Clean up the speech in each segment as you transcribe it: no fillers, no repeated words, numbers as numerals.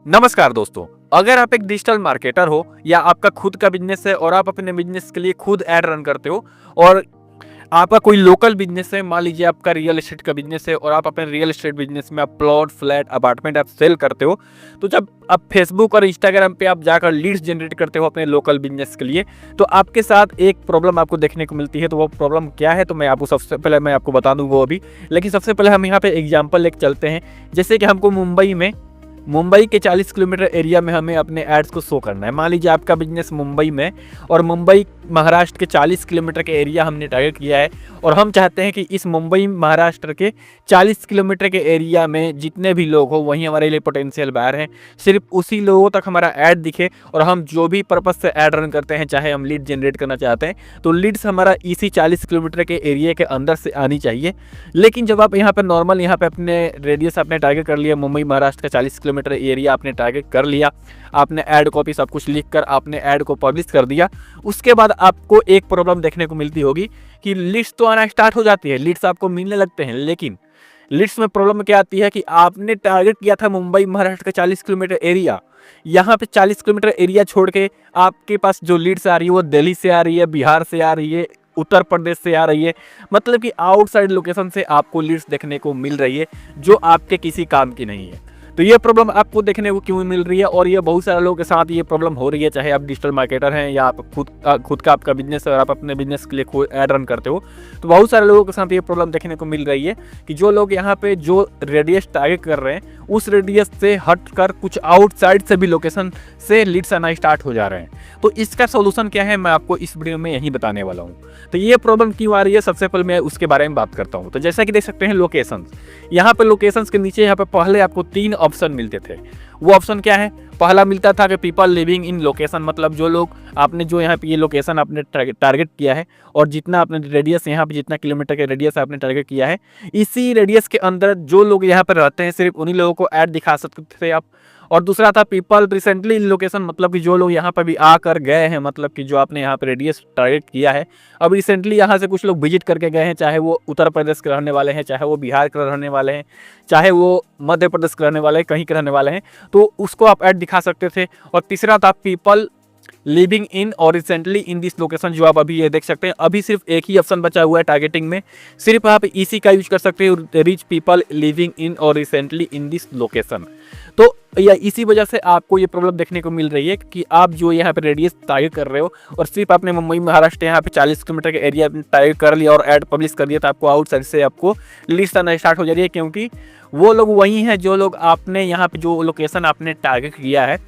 नमस्कार दोस्तों। अगर आप एक डिजिटल मार्केटर हो या आपका खुद का बिजनेस है और आप अपने बिजनेस के लिए खुद ऐड रन करते हो और आपका कोई लोकल बिजनेस है, मान लीजिए आपका रियल एस्टेट का बिजनेस है और आप अपने रियल एस्टेट बिजनेस में आप प्लॉट, फ्लैट, अपार्टमेंट आप सेल करते हो, तो जब आप फेसबुक और इंस्टाग्राम पे आप जाकर लीड्स जनरेट करते हो अपने लोकल बिजनेस के लिए, तो आपके साथ एक प्रॉब्लम आपको देखने को मिलती है। तो वो प्रॉब्लम क्या है, तो मैं आपको सबसे पहले मैं आपको बता दूँ वो अभी। लेकिन सबसे पहले हम यहाँ पे एग्जाम्पल लेके चलते हैं। जैसे कि हमको मुंबई के 40 किलोमीटर एरिया में हमें अपने एड्स को शो करना है। मान लीजिए आपका बिजनेस मुंबई में और मुंबई महाराष्ट्र के 40 किलोमीटर के एरिया हमने टारगेट किया है और हम चाहते हैं कि इस मुंबई महाराष्ट्र के 40 किलोमीटर के एरिया में जितने भी लोग हो वहीं हमारे लिए पोटेंशियल बायर हैं, सिर्फ उसी लोगों तक हमारा ऐड दिखे। और हम जो भी पर्पस से ऐड रन करते हैं, चाहे हम लीड जनरेट करना चाहते हैं, तो लीड्स हमारा इसी 40 किलोमीटर के एरिया के अंदर से आनी चाहिए। लेकिन जब आप यहाँ पर नॉर्मल यहाँ पे अपने रेडियस आपने टारगेट कर लिया, मुंबई महाराष्ट्र का 40 किलोमीटर एरिया आपने टारगेट कर लिया, आपने ऐड कॉपी सब कुछ लिख कर आपने ऐड को पब्लिश कर दिया, उसके बाद आपको एक प्रॉब्लम देखने को मिलती होगी कि लीड्स तो आना स्टार्ट हो जाती है, लीड्स आपको मिलने लगते हैं। लेकिन लीड्स में प्रॉब्लम क्या आती है कि आपने टारगेट किया था मुंबई महाराष्ट्र का 40 किलोमीटर एरिया, यहाँ पे 40 किलोमीटर एरिया छोड़ के आपके पास जो लीड्स आ रही है वो दिल्ली से आ रही है, बिहार से आ रही है, उत्तर प्रदेश से आ रही है। मतलब कि आउटसाइड लोकेशन से आपको लीड्स देखने को मिल रही है जो आपके किसी काम की नहीं है। तो ये प्रॉब्लम आपको देखने को क्यों मिल रही है, और ये बहुत सारे लोगों के साथ ये प्रॉब्लम हो रही है, चाहे आप डिजिटल मार्केटर हैं या आप खुद का आपका बिजनेस है और आप अपने बिजनेस के लिए खुद ऐड रन करते हो, तो बहुत सारे लोगों के साथ ये प्रॉब्लम देखने को मिल रही है कि जो लोग यहाँ पे जो रेडियस टारगेट कर रहे हैं उस रेडियस से हट कर कुछ आउटसाइड से भी लोकेशन से लीड्स आना स्टार्ट हो जा रहे हैं। तो इसका सोल्यूशन क्या है, मैं आपको इस वीडियो में यही बताने वाला हूँ। तो ये प्रॉब्लम क्यों आ रही है, सबसे पहले मैं उसके बारे में बात करता हूँ। तो जैसा कि देख सकते हैं लोकेशंस, यहाँ पे लोकेशंस के नीचे यहाँ पे पहले आपको 3 ऑप्शन मिलते थे। वो ऑप्शन क्या है, पहला मिलता था कि पीपल लिविंग इन लोकेशन, मतलब जो लोग आपने जो यहाँ पे ये लोकेशन आपने टारगेट किया है और जितना आपने रेडियस यहाँ पे जितना किलोमीटर के रेडियस आपने टारगेट किया है, इसी रेडियस के अंदर जो लोग यहाँ पर रहते हैं सिर्फ उन्हीं लोगों को ऐड दिखा सकते थे आप। और दूसरा था पीपल रिसेंटली इन लोकेशन, मतलब कि जो लोग यहाँ पर भी आकर गए हैं, मतलब कि जो आपने यहाँ पर रेडियस टारगेट किया है अब रिसेंटली यहाँ से कुछ लोग विजिट करके गए हैं, चाहे वो उत्तर प्रदेश के रहने वाले हैं, चाहे वो बिहार के रहने वाले हैं, चाहे वो मध्य प्रदेश के रहने वाले हैं, कहीं के रहने वाले हैं, तो उसको आप ऐड दिखा सकते थे। और तीसरा था पीपल लिविंग इन और रिसेंटली इन दिस लोकेशन, जो आप अभी ये देख सकते हैं। अभी सिर्फ एक ही ऑप्शन बचा हुआ है टारगेटिंग में, सिर्फ आप इसी का यूज कर सकते हो, रीच पीपल लिविंग इन और रिसेंटली इन दिस लोकेशन। तो या इसी वजह से आपको ये प्रॉब्लम देखने को मिल रही है कि आप जो यहाँ पे रेडियस टारगेट कर रहे हो और सिर्फ आपने मुंबई महाराष्ट्र यहाँ पे 40 किलोमीटर के एरिया टारगेट कर लिया और ऐड पब्लिश कर दिया, तो आपको आउटसाइड से आपको लिस्ट आना स्टार्ट हो जा रही है, क्योंकि वो लोग वही हैं जो लोग आपने यहाँ पे जो लोकेशन आपने टारगेट किया है,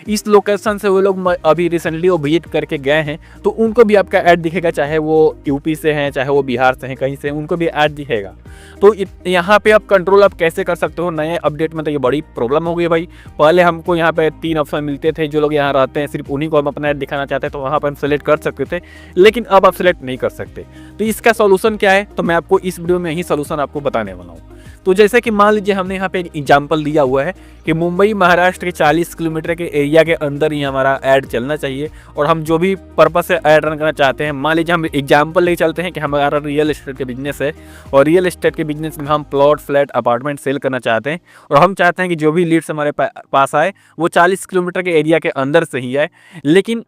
इस लोकेशन से वो लोग अभी रिसेंटली वो विजिट करके गए हैं, तो उनको भी आपका ऐड दिखेगा, चाहे वो यूपी से हैं, चाहे वो बिहार से हैं, कहीं से उनको भी ऐड दिखेगा। तो यहाँ पे आप कंट्रोल आप कैसे कर सकते हो नए अपडेट में, तो ये बड़ी प्रॉब्लम हो गई भाई। पहले हमको यहाँ पे 3 ऑप्शन मिलते थे, जो लोग यहाँ रहते हैं सिर्फ उन्हीं को हम अपना ऐड दिखाना चाहते हैं, तो वहाँ पर हम सेलेक्ट कर सकते थे, लेकिन अब आप सेलेक्ट नहीं कर सकते। तो इसका सोल्यूशन क्या है, तो मैं आपको इस वीडियो में ही सोल्यूशन आपको बताने वाला हूँ। तो जैसे कि मान लीजिए हमने यहाँ पे एक एग्जाम्पल दिया हुआ है कि मुंबई महाराष्ट्र के 40 किलोमीटर के एरिया के अंदर ही हमारा ऐड चलना चाहिए और हम जो भी पर्पस से ऐड रन करना चाहते हैं, मान लीजिए हम एग्जाम्पल ले चलते हैं कि हमारा रियल एस्टेट के बिजनेस है और रियल एस्टेट के बिजनेस में हम प्लॉट, फ्लैट, अपार्टमेंट सेल करना चाहते हैं और हम चाहते हैं कि जो भी लीड्स हमारे पास आए वो 40 किलोमीटर के एरिया के अंदर से ही आए। लेकिन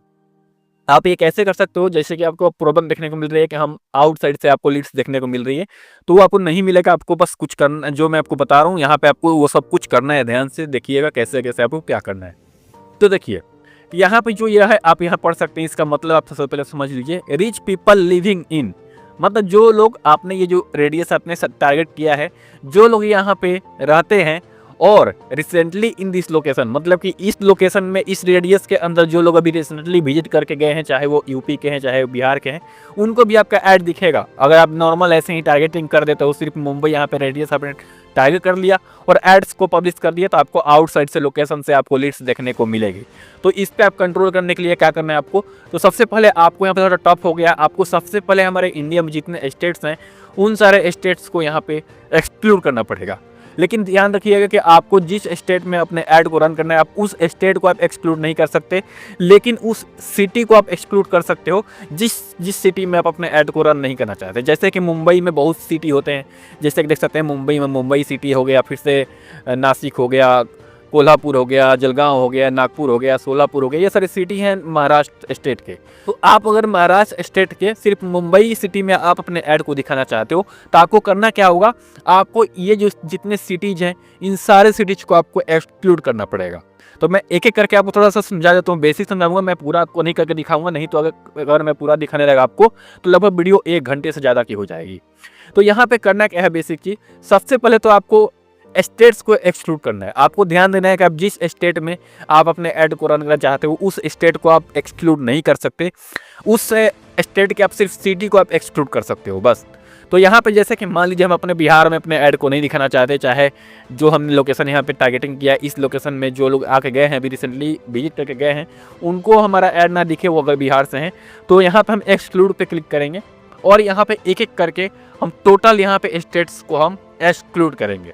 आप ये कैसे कर सकते हो, जैसे कि आपको प्रॉब्लम देखने को मिल रही है कि हम आउटसाइड से आपको लीड्स देखने को मिल रही है, तो वो आपको नहीं मिलेगा। आपको बस कुछ करना, जो मैं आपको बता रहा हूँ यहाँ पे आपको वो सब कुछ करना है। ध्यान से देखिएगा कैसे कैसे आपको क्या करना है। तो देखिए यहाँ पे जो यह है आप यहाँ पढ़ सकते हैं, इसका मतलब आप सबसे पहले समझ लीजिए, रिच पीपल लिविंग इन, मतलब जो लोग आपने ये जो रेडियस आपने टारगेट किया है, जो लोग यहाँ पे रहते हैं और रिसेंटली इन दिस लोकेशन, मतलब कि इस लोकेशन में इस रेडियस के अंदर जो लोग अभी रिसेंटली विजिट करके गए हैं, चाहे वो यूपी के हैं चाहे वो बिहार के हैं, उनको भी आपका ऐड दिखेगा। अगर आप नॉर्मल ऐसे ही टारगेटिंग कर देते हो, सिर्फ मुंबई यहाँ पे रेडियस आपने टारगेट कर लिया और एड्स को पब्लिश कर दिया, तो आपको आउटसाइड से लोकेशन से आपको लीड्स देखने को मिलेगी। तो इस पे आप कंट्रोल करने के लिए क्या करना है आपको, तो सबसे पहले आपको यहाँ पे थोड़ा टफ हो गया, आपको सबसे पहले हमारे इंडिया में जितने स्टेट्स हैं उन सारे स्टेट्स को यहाँ पे एक्सक्लूड करना पड़ेगा। लेकिन ध्यान रखिएगा कि आपको जिस स्टेट में अपने ऐड को रन करना है, आप उस स्टेट को आप एक्सक्लूड नहीं कर सकते, लेकिन उस सिटी को आप एक्सक्लूड कर सकते हो जिस सिटी में आप अपने ऐड को रन नहीं करना चाहते। जैसे कि मुंबई में बहुत सिटी होते हैं, जैसे कि देख सकते हैं मुंबई में मुंबई सिटी हो गया, फिर से नासिक हो गया, कोल्हापुर हो गया, जलगांव हो गया, नागपुर हो गया, सोलापुर हो गया, ये सारी सिटी हैं महाराष्ट्र स्टेट के। तो आप अगर महाराष्ट्र स्टेट के सिर्फ मुंबई सिटी में आप अपने ऐड को दिखाना चाहते हो तो आपको करना क्या होगा, आपको ये जो जितने सिटीज हैं इन सारे सिटीज को आपको एक्सक्लूड करना पड़ेगा। तो मैं एक एक करके आपको थोड़ा सा समझा देता हूँ, बेसिक समझाऊंगा, मैं पूरा आपको नहीं करके दिखाऊंगा, नहीं तो अगर मैं पूरा दिखाने लगा आपको तो लगभग वीडियो 1 घंटे से ज़्यादा की हो जाएगी। तो यहाँ पे करना क्या है बेसिक चीज़, सबसे पहले तो आपको स्टेट्स को एक्सक्लूड करना है। आपको ध्यान देना है कि आप जिस स्टेट में आप अपने ऐड को रन करना चाहते हो उस स्टेट को आप एक्सक्लूड नहीं कर सकते, उस स्टेट के आप सिर्फ सिटी को आप एक्सक्लूड कर सकते हो बस। तो यहाँ पे जैसे कि मान लीजिए हम अपने बिहार में अपने ऐड को नहीं दिखाना चाहते, चाहे जो हमने लोकेशन यहाँ पे टारगेटिंग किया इस लोकेशन में जो लोग आके गए हैं, अभी रिसेंटली विजिट करके गए हैं, उनको हमारा ऐड ना दिखे, वो अगर बिहार से हैं, तो यहाँ पे हम एक्सक्लूड पे क्लिक करेंगे और यहाँ पे एक एक करके हम टोटल यहाँ पे स्टेट्स को हम एक्सक्लूड करेंगे।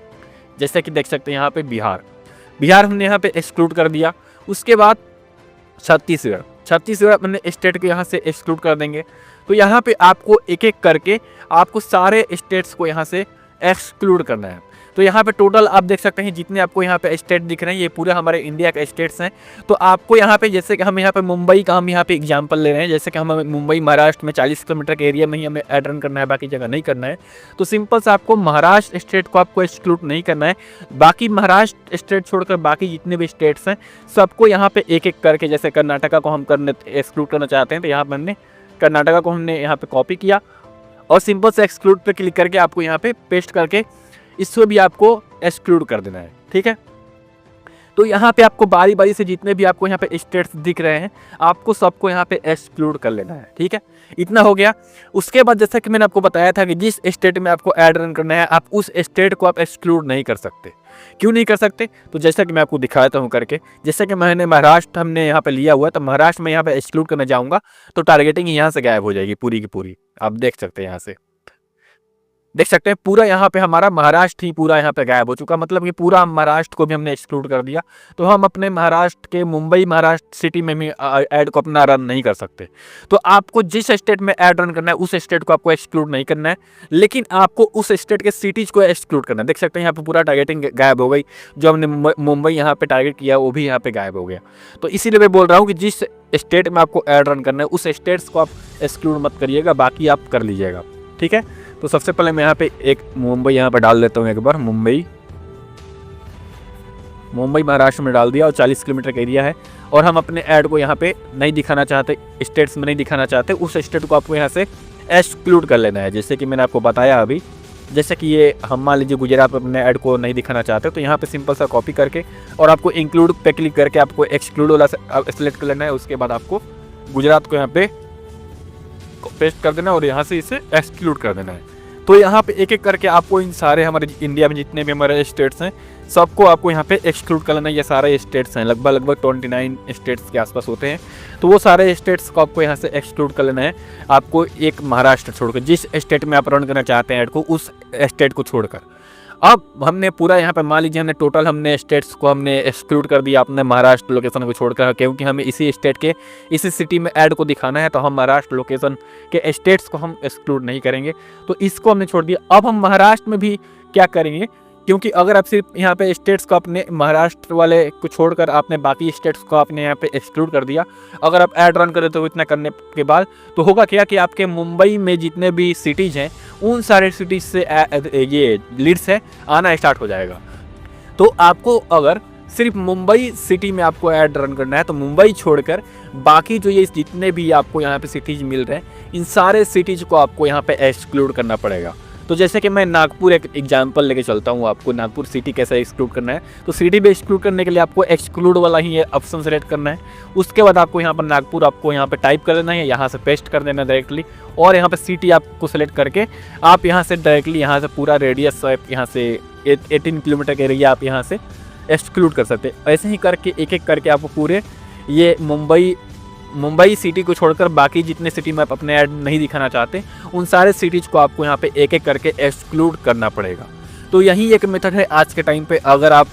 जैसे कि देख सकते हैं यहाँ पे बिहार हमने यहाँ पे एक्सक्लूड कर दिया। उसके बाद छत्तीसगढ़ अपने स्टेट के यहाँ से एक्सक्लूड कर देंगे। तो यहाँ पे आपको एक एक करके आपको सारे स्टेट्स को यहाँ से एक्सक्लूड करना है। तो यहाँ पे टोटल आप देख सकते हैं जितने आपको यहाँ पे स्टेट दिख रहे हैं ये पूरे हमारे इंडिया के स्टेट्स हैं। तो आपको यहाँ पे जैसे कि हम यहाँ पे मुंबई का हम यहाँ पे एग्जांपल ले रहे हैं, जैसे कि हम मुंबई महाराष्ट्र में 40 किलोमीटर के एरिया में ही हमें ऐड रन करना है, बाकी जगह नहीं करना है। तो सिंपल से आपको महाराष्ट्र स्टेट को आपको एक्सक्लूड नहीं करना है, बाकी महाराष्ट्र स्टेट छोड़कर बाकी जितने भी स्टेट्स हैं सबको यहाँ पे एक एक करके, जैसे कर्नाटका को हम एक्सक्लूड करना चाहते हैं तो यहाँ पर हमने कर्नाटका को हमने यहाँ पे कॉपी किया और सिंपल से एक्सक्लूड पे क्लिक करके आपको यहाँ पे पेस्ट करके इसको भी आपको एक्सक्लूड कर देना है। ठीक है, तो यहाँ पे आपको बारी बारी से जितने भी आपको यहाँ पे स्टेट्स दिख रहे हैं आपको सबको यहाँ पे एक्सक्लूड कर लेना है। ठीक है, इतना हो गया। उसके बाद जैसा कि मैंने आपको बताया था कि जिस स्टेट में आपको ऐड रन करना है आप उस स्टेट को आप एक्सक्लूड नहीं कर सकते। क्यों नहीं कर सकते, तो जैसा कि मैं आपको दिखाता हूँ करके, जैसे कि मैंने महाराष्ट्र हमने यहाँ पे लिया हुआ है तो महाराष्ट्र में यहाँ पे एक्सक्लूड करने जाऊँगा तो टारगेटिंग यहाँ से गायब हो जाएगी पूरी की पूरी। आप देख सकते हैं यहाँ से देख सकते हैं पूरा यहाँ पे हमारा महाराष्ट्र ही पूरा यहाँ पे गायब हो चुका, मतलब कि पूरा महाराष्ट्र को भी हमने एक्सक्लूड कर दिया। तो हम अपने महाराष्ट्र के मुंबई महाराष्ट्र सिटी में भी ऐड को अपना रन नहीं कर सकते। तो आपको जिस स्टेट में ऐड रन करना है उस स्टेट को आपको एक्सक्लूड नहीं करना है, लेकिन आपको उस स्टेट के सिटीज को एक्सक्लूड करना है। देख सकते हैं यहाँ पे पूरा टारगेटिंग गायब हो गई, जो हमने मुंबई यहाँ पे टारगेट किया वो भी यहाँ पे गायब हो गया। तो इसीलिए मैं बोल रहा हूँ कि जिस स्टेट में आपको ऐड रन करना है उस स्टेट्स को आप एक्सक्लूड मत करिएगा, बाकी आप कर लीजिएगा। ठीक है, तो सबसे पहले मैं यहाँ पे एक मुंबई यहाँ पे डाल देता हूँ, एक बार मुंबई महाराष्ट्र में डाल दिया और 40 किलोमीटर का एरिया है। और हम अपने ऐड को यहाँ पे नहीं दिखाना चाहते, स्टेट्स में नहीं दिखाना चाहते, उस स्टेट को आपको यहाँ से एक्सक्लूड कर लेना है। जैसे कि मैंने आपको बताया अभी, जैसे कि ये हम मान लीजिए गुजरात अपने ऐड को नहीं दिखाना चाहते तो यहाँ पे सिंपल सा कॉपी करके और आपको इंक्लूड पे क्लिक करके आपको एक्सक्लूड वाला सेलेक्ट कर लेना है। उसके बाद आपको गुजरात को यहाँ पे पेस्ट कर देना और यहाँ से इसे एक्सक्लूड कर देना है। तो यहाँ पे एक एक करके आपको इन सारे हमारे इंडिया में जितने भी हमारे स्टेट्स हैं सबको आपको यहाँ पे एक्सक्लूड कर लेना है। ये सारे स्टेट्स हैं, लगभग 29 स्टेट्स के आसपास होते हैं। तो वो सारे स्टेट्स को आपको यहाँ से एक्सक्लूड कर लेना है, आपको एक महाराष्ट्र छोड़कर, जिस स्टेट में आप रन करना चाहते हैं ऐड को उस स्टेट को छोड़कर। अब हमने पूरा यहाँ पे मान लीजिए हमने टोटल हमने स्टेट्स को हमने एक्सक्लूड कर दिया अपने महाराष्ट्र लोकेशन को छोड़कर, क्योंकि हमें इसी स्टेट के इसी सिटी में ऐड को दिखाना है तो हम महाराष्ट्र लोकेशन के स्टेट्स को हम एक्सक्लूड नहीं करेंगे। तो इसको हमने छोड़ दिया। अब हम महाराष्ट्र में भी क्या करेंगे, क्योंकि अगर आप सिर्फ यहाँ पे स्टेट्स को अपने महाराष्ट्र वाले को छोड़कर आपने बाकी स्टेट्स को आपने यहाँ पे एक्सक्लूड कर दिया, अगर आप ऐड रन करें तो इतना करने के बाद तो होगा क्या कि आपके मुंबई में जितने भी सिटीज़ हैं उन सारे सिटीज़ से ये लीड्स है आना स्टार्ट हो जाएगा। तो आपको अगर सिर्फ मुंबई सिटी में आपको ऐड रन करना है तो मुंबई छोड़कर बाकी जो ये जितने भी आपको यहाँ पे सिटीज़ मिल रहे हैं इन सारे सिटीज़ को आपको यहाँ पे एक्सक्लूड करना पड़ेगा। तो जैसे कि मैं नागपुर एक एग्जांपल लेके चलता हूँ, आपको नागपुर सिटी कैसे एक्सक्लूड करना है। तो सिटी भी एक्सक्लूड करने के लिए आपको एक्सक्लूड वाला ही ये ऑप्शन सेलेक्ट करना है। उसके बाद आपको यहाँ पर नागपुर आपको यहाँ पे टाइप कर देना है, यहाँ से पेस्ट कर देना डायरेक्टली, और यहाँ पे सिटी आपको सेलेक्ट करके आप यहाँ से डायरेक्टली यहाँ से पूरा रेडियस यहाँ से 18 किलोमीटर के एरिया आप यहाँ से एक्सक्लूड कर सकते हैं। ऐसे ही करके एक एक करके आपको पूरे ये मुंबई सिटी को छोड़कर बाकी जितने सिटी में आप अपने ऐड नहीं दिखाना चाहते उन सारे सिटीज़ को आपको यहाँ पे एक एक करके एक्सक्लूड करना पड़ेगा। तो यही एक मेथड है आज के टाइम पे। अगर आप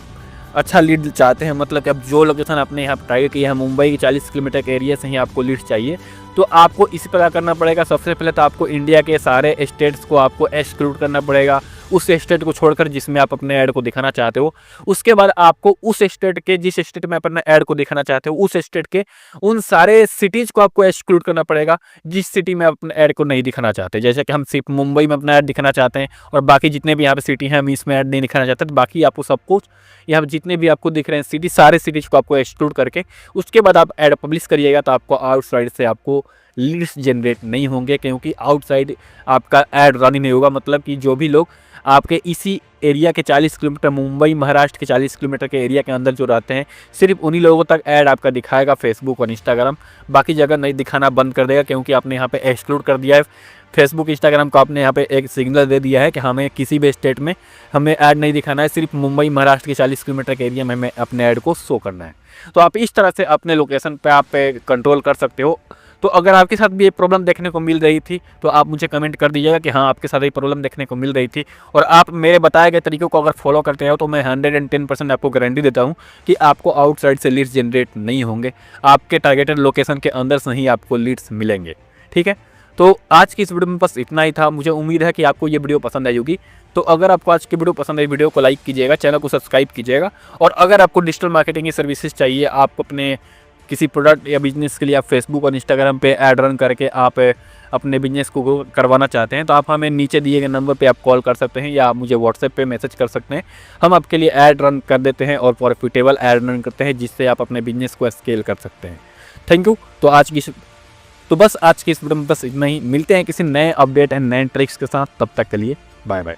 अच्छा लीड चाहते हैं, मतलब कि अब जो लोकेशन आपने यहाँ पर ट्राई किया है मुंबई के 40 किलोमीटर के एरिया से ही आपको लीड चाहिए, तो आपको इसी प्रकार करना पड़ेगा। सबसे पहले तो आपको इंडिया के सारे स्टेट्स को आपको एक्सक्लूड करना पड़ेगा। उस स्टेट को छोड़कर जिसमें आप अपने ऐड को दिखाना चाहते हो। उसके बाद आपको उस स्टेट के, जिस स्टेट में अपना ऐड को दिखाना चाहते हो, उस स्टेट के उन सारे सिटीज को आपको एक्सक्लूड करना पड़ेगा जिस सिटी में अपने ऐड को नहीं दिखाना चाहते। जैसे कि हम सिर्फ मुंबई में अपना ऐड दिखाना चाहते हैं और बाकी जितने भी यहाँ पे सिटी हैं हम इसमें ऐड नहीं दिखाना चाहते, तो बाकी आपको सब कुछ यहाँ जितने भी आपको दिख रहे हैं सिटी, सारे सिटीज को आपको एक्सक्लूड करके उसके बाद आप ऐड पब्लिश करिएगा। तो आपको आउटसाइड से आपको लीड्स जनरेट नहीं होंगे, क्योंकि आउटसाइड आपका ऐड रन ही नहीं होगा। मतलब कि जो भी लोग आपके इसी एरिया के 40 किलोमीटर, मुंबई महाराष्ट्र के 40 किलोमीटर के एरिया के अंदर जो रहते हैं, सिर्फ उन्हीं लोगों तक ऐड आपका दिखाएगा फेसबुक और इंस्टाग्राम। बाकी जगह नहीं दिखाना बंद कर देगा, क्योंकि आपने यहाँ पे एक्सक्लूड कर दिया है फेसबुक इंस्टाग्राम को। आपने यहाँ पे एक सिग्नल दे दिया है कि हमें किसी भी स्टेट में हमें ऐड नहीं दिखाना है, सिर्फ मुंबई महाराष्ट्र के 40 किलोमीटर के एरिया में हमें अपने ऐड को शो करना है। तो आप इस तरह से अपने लोकेशन पे आप कंट्रोल कर सकते हो। तो अगर आपके साथ भी ये प्रॉब्लम देखने को मिल रही थी तो आप मुझे कमेंट कर दीजिएगा कि हाँ आपके साथ ये प्रॉब्लम देखने को मिल रही थी, और आप मेरे बताए गए तरीकों को अगर फॉलो करते हो तो मैं 110% आपको गारंटी देता हूँ कि आपको आउटसाइड से लीड्स जनरेट नहीं होंगे, आपके टारगेटेड लोकेशन के अंदर से ही आपको लीड्स मिलेंगे। ठीक है, तो आज की इस वीडियो में बस इतना ही था। मुझे उम्मीद है कि आपको ये वीडियो पसंद आई होगी। तो अगर आपको आज की वीडियो पसंद आई, वीडियो को लाइक कीजिएगा, चैनल को सब्सक्राइब कीजिएगा, और अगर आपको डिजिटल मार्केटिंग की सर्विसेज चाहिए, आप अपने किसी प्रोडक्ट या बिजनेस के लिए आप फेसबुक और इंस्टाग्राम पे ऐड रन करके आप अपने बिजनेस को करवाना चाहते हैं, तो आप हमें नीचे दिए गए नंबर पे आप कॉल कर सकते हैं या आप मुझे व्हाट्सएप पे मैसेज कर सकते हैं। हम आपके लिए ऐड रन कर देते हैं और प्रॉफिटेबल ऐड रन करते हैं, जिससे आप अपने बिजनेस को स्केल कर सकते हैं। Thank you. तो बस आज की इस वीडियो में बस इतना ही। मिलते हैं किसी नए अपडेट एंड नए ट्रिक्स के साथ, तब तक के लिए बाय बाय।